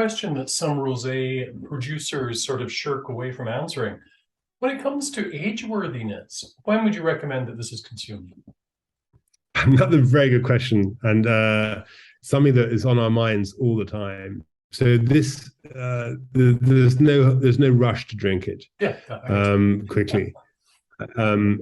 question that some rosé producers sort of shirk away from answering. When it comes to age worthiness, when would you recommend that this is consumed? Another very good question, and something that is on our minds all the time. So this, there's no rush to drink it Yeah, quickly. And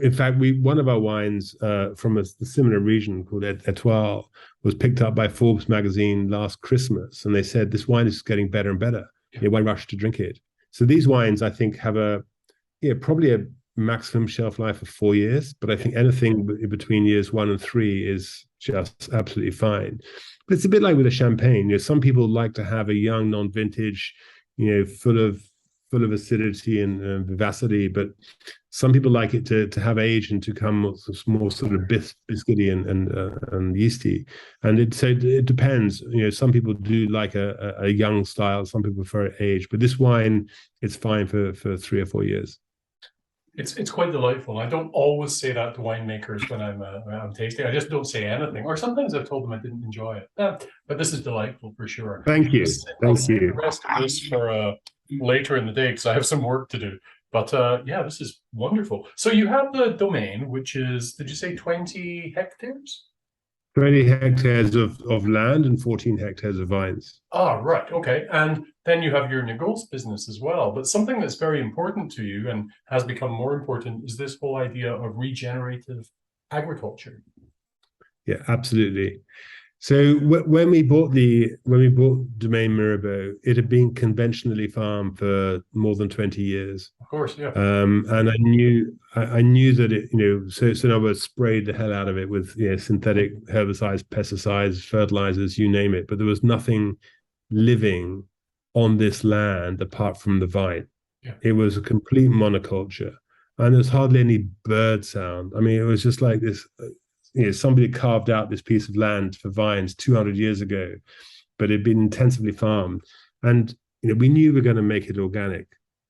in fact, one of our wines from a similar region called Etoile was picked up by Forbes magazine last Christmas, and they said this wine is getting better and better. Yeah. Why rush to drink it? So these wines, I think, have probably a maximum shelf life of 4 years, but I think anything between years 1 and 3 is just absolutely fine. But it's a bit like with a champagne. Some people like to have a young, non-vintage, full of acidity and vivacity, but some people like it to have age and to come more sort of biscuity and yeasty. And so it depends. Some people do like a young style, some people prefer age, but this wine, it's fine for 3 or 4 years. It's quite delightful. I don't always say that to winemakers when I'm tasting. I just don't say anything. Or sometimes I've told them I didn't enjoy it. But this is delightful for sure. Thank you. Thank you. The rest of this for later in the day because I have some work to do. But yeah, this is wonderful. So you have the domain, which is, did you say 20 hectares? 20 hectares of land and 14 hectares of vines. Ah, right. Okay. And then you have your négoce business as well. But something that's very important to you and has become more important is this whole idea of regenerative agriculture. Yeah, absolutely. So when we bought Domaine Mirabeau, it had been conventionally farmed for more than 20 years. Of course, yeah. And I knew that it, so in other words, sprayed the hell out of it with synthetic herbicides, pesticides, fertilizers, you name it. But there was nothing living on this land apart from the vine. Yeah. It was a complete monoculture, and there's hardly any bird sound. I mean, it was just like this. Somebody carved out this piece of land for vines 200 years ago, but it had been intensively farmed. And we knew we were going to make it organic,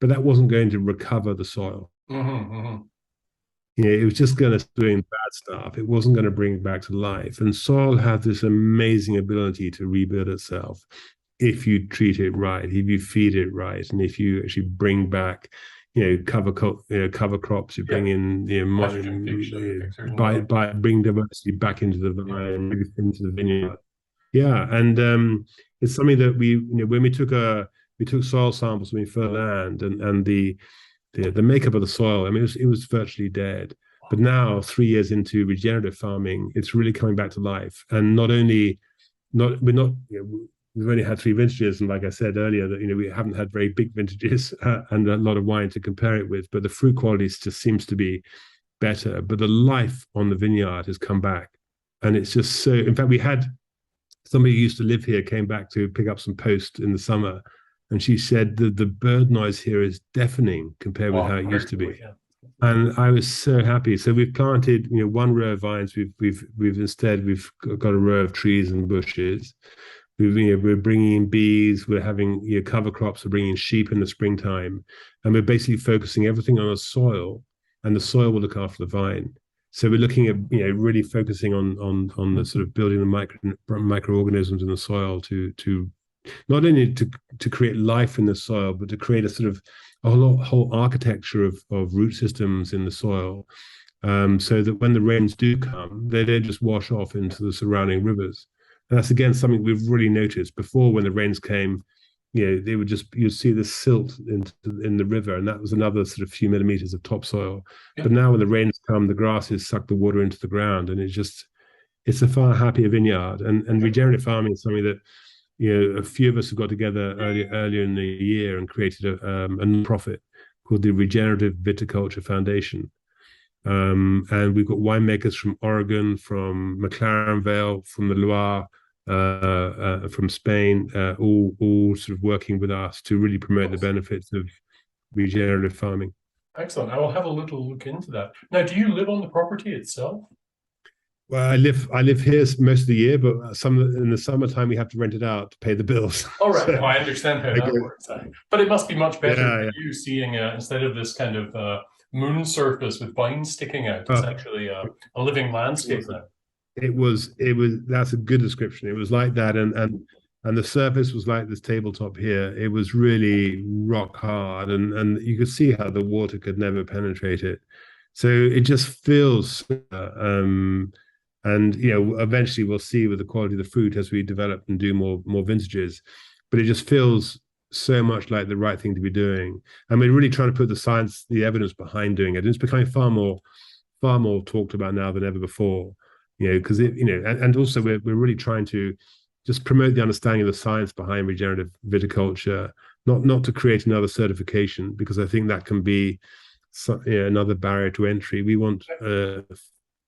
but that wasn't going to recover the soil. It was just going to doing bad stuff. It wasn't going to bring it back to life. And soil has this amazing ability to rebuild itself if you treat it right, if you feed it right, and if you actually bring back cover crops, you bring in by bring diversity back into the vine, into the vineyard. Yeah, and it's something that when we took soil samples when we first land, and the makeup of the soil, I mean, it was virtually dead. But now, 3 years into regenerative farming, it's really coming back to life. And we've only had 3 vintages, and like I said earlier, that we haven't had very big vintages and a lot of wine to compare it with. But the fruit quality just seems to be better. But the life on the vineyard has come back, and it's just so. In fact, we had somebody who used to live here came back to pick up some post in the summer, and she said the bird noise here is deafening compared with how it used to be. Yeah. And I was so happy. So we've planted, 1 row of vines. We've got a row of trees and bushes. We're bringing in bees, we're having cover crops, we're bringing in sheep in the springtime, and we're basically focusing everything on the soil, and the soil will look after the vine. So we're looking at really focusing on the sort of building the microorganisms in the soil to not only to create life in the soil, but to create a sort of a whole architecture of root systems in the soil, so that when the rains do come, they don't just wash off into the surrounding rivers. And that's again something we've really noticed. Before, when the rains came, they would you'd see the silt in the river, and that was another sort of few millimeters of topsoil. Yeah. But now when the rains come, the grasses suck the water into the ground, and it's a far happier vineyard. And regenerative farming is something that a few of us have got together earlier in the year and created a non-profit called the Regenerative Viticulture Foundation. And we've got winemakers from Oregon, from McLaren Vale, from the Loire, from Spain, all sort of working with us to really promote the benefits of regenerative farming. Excellent. I will have a little look into that. Now, do you live on the property itself? Well, I live here most of the year, but in the summertime we have to rent it out to pay the bills. All right, I understand how that works. But it must be much better for you seeing instead of this kind of moon surface with vines sticking out. It's actually a living landscape now. That's a good description. It was like that, and the surface was like this tabletop here. It was really rock hard, and you could see how the water could never penetrate it. So it just feels, and eventually we'll see with the quality of the fruit as we develop and do more vintages. But it just feels so much like the right thing to be doing, and we're really trying to put the science, the evidence behind doing it. And it's becoming far more talked about now than ever before. Because and also we're really trying to just promote the understanding of the science behind regenerative viticulture, not to create another certification, because I think that can be another barrier to entry. We want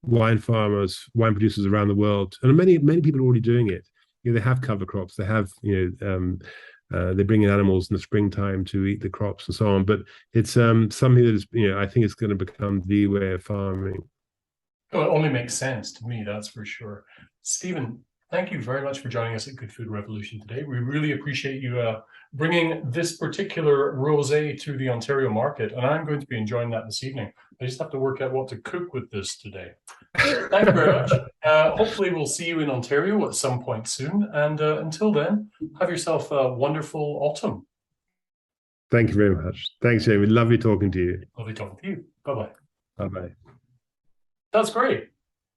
wine farmers, wine producers around the world, and many people are already doing it. They have cover crops, they have they bring in animals in the springtime to eat the crops and so on. But it's something that is, I think it's going to become the way of farming. Well, it only makes sense to me, that's for sure. Stephen, thank you very much for joining us at Good Food Revolution today. We really appreciate you bringing this particular rosé to the Ontario market, and I'm going to be enjoying that this evening. I just have to work out what to cook with this today. Thank you very much. Hopefully we'll see you in Ontario at some point soon, and until then, have yourself a wonderful autumn. Thank you very much. Thanks, Jamie. Lovely talking to you. Lovely talking to you. Bye-bye. Bye-bye. That's great.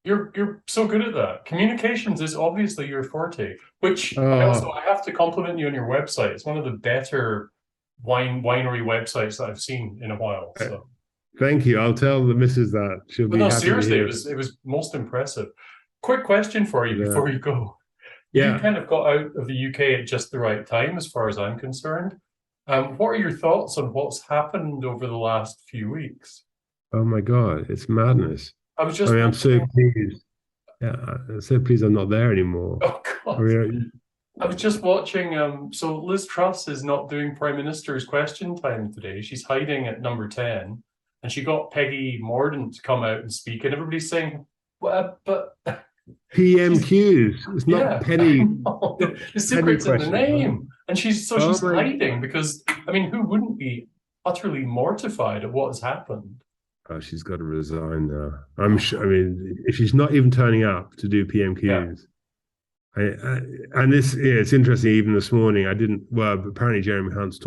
You're so good at that. Communications is obviously your forte, which I have to compliment you on your website. It's one of the better winery websites that I've seen in a while. So thank you. I'll tell the missus that. She'll be happy. Seriously, it was most impressive. Quick question for you before you go. Yeah. You kind of got out of the UK at just the right time, as far as I'm concerned. What are your thoughts on what's happened over the last few weeks? Oh my God, it's madness. I'm so pleased. Yeah, I'm so pleased I'm not there anymore. Oh God. I was just watching, so Liz Truss is not doing Prime Minister's question time today. She's hiding at number 10. And she got Peggy Mordaunt to come out and speak. And everybody's saying, well, but... PMQs. It's not Penny. The secret's in the name. And she's hiding because, who wouldn't be utterly mortified at what has happened? Oh, she's got to resign now. I'm sure. If she's not even turning up to do PMQs, and this, it's interesting. Even this morning, I didn't. Well, apparently Jeremy Hunt's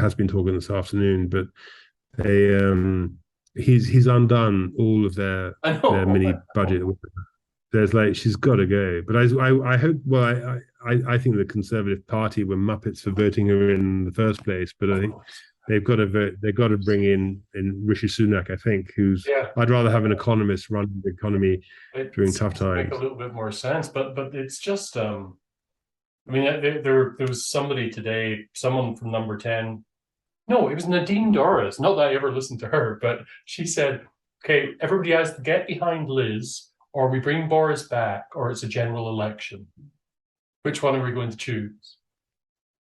has been talking this afternoon, but he's undone all of their mini budget. There's she's got to go. But I hope. Well, I think the Conservative Party were muppets for voting her in the first place. But I think they've got to vote. They've got to bring in Rishi Sunak. I think I'd rather have an economist run the economy during tough times. Make a little bit more sense, but it's just. There was somebody today, someone from number 10. No, it was Nadine Dorris. Not that I ever listened to her, but she said, "Okay, everybody has to get behind Liz, or we bring Boris back, or it's a general election. Which one are we going to choose?"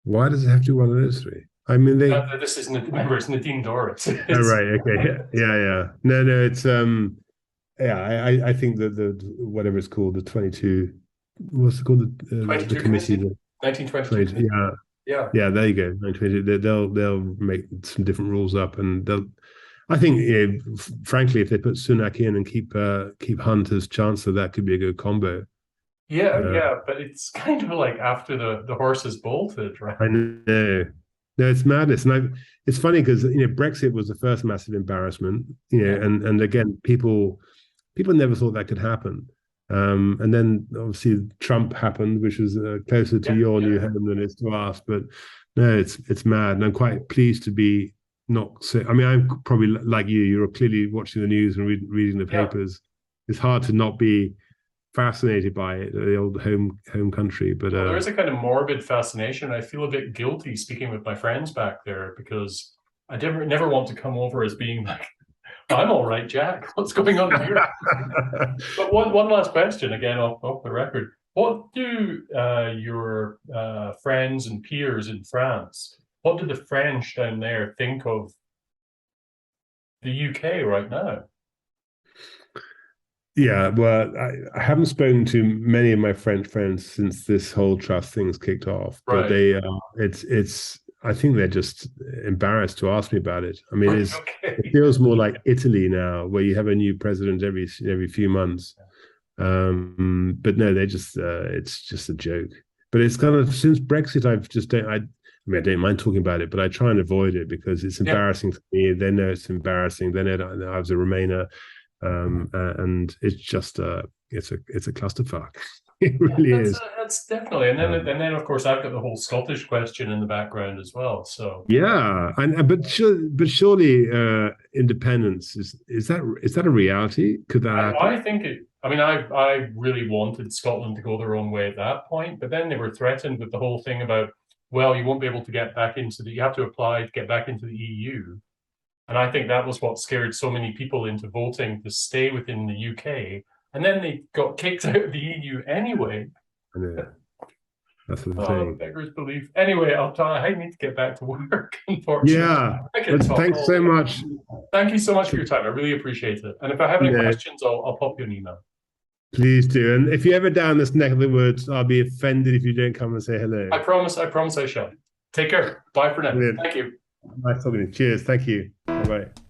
Why does it have to be one of those three? This is it's Nadine Dorris. Oh, right. Okay. Yeah. No. It's I think that the whatever it's called, the 22. What's it called? The committee. 1922. Yeah. There you go. They'll make some different rules up, and I think, frankly, if they put Sunak in and keep Hunt as Chancellor, that could be a good combo. Yeah, but it's kind of like after the horse has bolted, right? I know. No, it's madness, and it's funny because Brexit was the first massive embarrassment, and again, people never thought that could happen. And then obviously Trump happened, which was closer to your new home than it is to us. But no, it's mad, and I'm quite pleased to be not. I'm probably like you. You're clearly watching the news and reading the papers. It's hard to not be fascinated by it, the old home country. But there is a kind of morbid fascination. I feel a bit guilty speaking with my friends back there because I never want to come over as being like, "I'm all right, Jack. What's going on here?" But one last question, again off the record. What do your friends and peers in France, what do the French down there think of the UK right now? Yeah, well, I haven't spoken to many of my French friends since this whole trust thing's kicked off. But they, I think they're just embarrassed to ask me about it. It feels more like Italy now, where you have a new president every few months. But no, they just it's just a joke. But it's kind of, since Brexit, I've just don't I mean, I don't mind talking about it, but I try and avoid it because it's embarrassing for me. They know it's embarrassing. They know that I was a Remainer, and it's just it's a clusterfuck. It really is. That's definitely, and then of course I've got the whole Scottish question in the background as well. So Yeah, and but surely independence is that a reality? Could that happen? I think it. I mean, I really wanted Scotland to go their own way at that point, but then they were threatened with the whole thing about, well, you won't be able to get back into you have to apply to get back into the EU. And I think that was what scared so many people into voting to stay within the UK. And then they got kicked out of the EU anyway. I know. That's the Oh, thing. beggars belief. Anyway, I need to get back to work, unfortunately. Yeah. But thanks so much. Thank you so much for your time. I really appreciate it. And if I have any questions, I'll pop you an email. Please do. And if you're ever down this neck of the woods, I'll be offended if you don't come and say hello. I promise I shall. Take care. Bye for now. Brilliant. Thank you. Nice talking to you. Cheers. Thank you. Bye-bye.